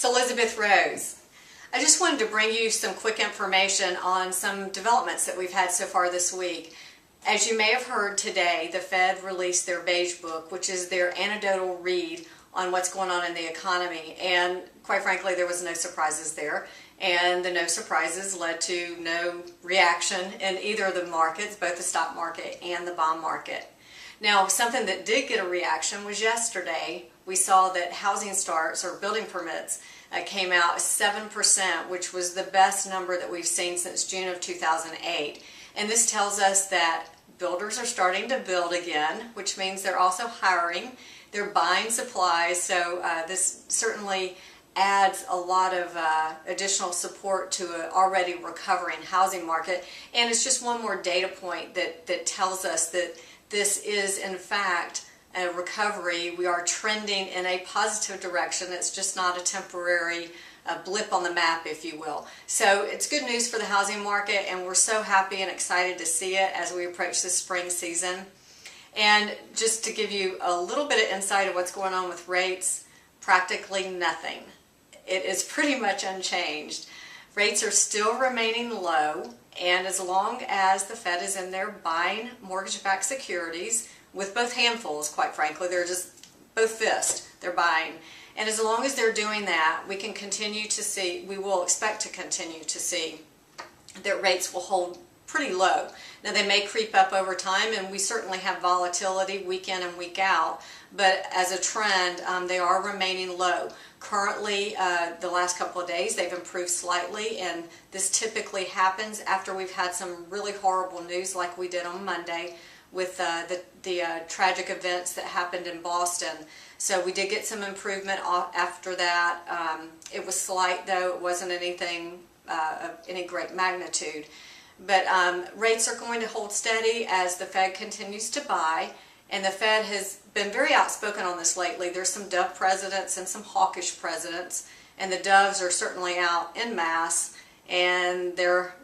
It's Elizabeth Rose. I just wanted to bring you some quick information on some developments that we've had so far this week. As you may have heard today, the Fed released their Beige Book, which is their anecdotal read on what's going on in the economy. And quite frankly, there was no surprises there. And the no surprises led to no reaction in either of the markets, both the stock market and the bond market. Now, something that did get a reaction was yesterday. We saw that housing starts or building permits came out 7%, which was the best number that we've seen since June of 2008. And this tells us that builders are starting to build again, which means they're also hiring. They're buying supplies, so this certainly adds a lot of additional support to an already recovering housing market. And it's just one more data point that tells us that this is, in fact, a recovery. We are trending in a positive direction. It's just not a temporary blip on the map, if you will. So it's good news for the housing market, and we're so happy and excited to see it as we approach the spring season. And just to give you a little bit of insight of what's going on with rates, practically nothing. It is pretty much unchanged. Rates are still remaining low, and as long as the Fed is in there buying mortgage-backed securities, with both handfuls, quite frankly, they're just both fists, they're buying. And as long as they're doing that, we will expect to continue to see that rates will hold pretty low. Now, they may creep up over time, and we certainly have volatility week in and week out, but as a trend, they are remaining low. Currently, the last couple of days, they've improved slightly, and this typically happens after we've had some really horrible news like we did on Monday with the tragic events that happened in Boston. So we did get some improvement after that. It was slight, though. It wasn't anything of any great magnitude. But rates are going to hold steady as the Fed continues to buy, and the Fed has been very outspoken on this lately. There's some dove presidents and some hawkish presidents, and the doves are certainly out en masse, and they're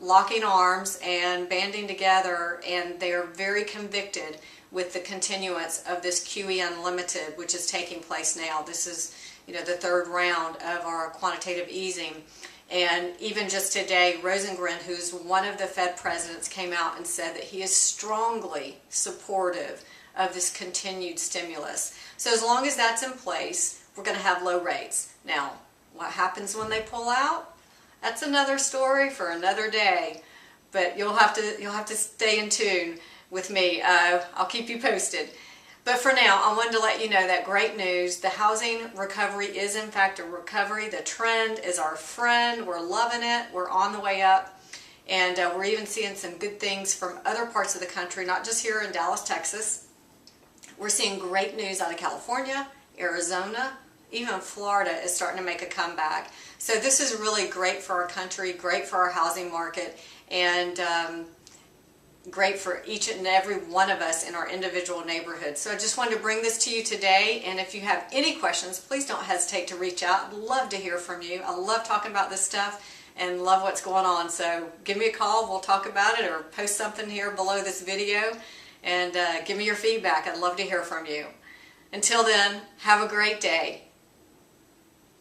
locking arms and banding together, and they are very convicted with the continuance of this QE Unlimited, which is taking place now. This is, the third round of our quantitative easing. And even just today, Rosengren, who's one of the Fed presidents, came out and said that he is strongly supportive of this continued stimulus. So as long as that's in place, we're going to have low rates. Now, what happens when they pull out? That's another story for another day. But you'll have to stay in tune with me. I'll keep you posted. But for now, I wanted to let you know that great news. The housing recovery is in fact a recovery. The trend is our friend. We're loving it. We're on the way up. And we're even seeing some good things from other parts of the country, not just here in Dallas, Texas. We're seeing great news out of California, Arizona, even Florida is starting to make a comeback. So this is really great for our country, great for our housing market, and great for each and every one of us in our individual neighborhoods. So I just wanted to bring this to you today, and if you have any questions, please don't hesitate to reach out. I'd love to hear from you. I love talking about this stuff and love what's going on. So give me a call, we'll talk about it, or post something here below this video, and give me your feedback. I'd love to hear from you. Until then, have a great day.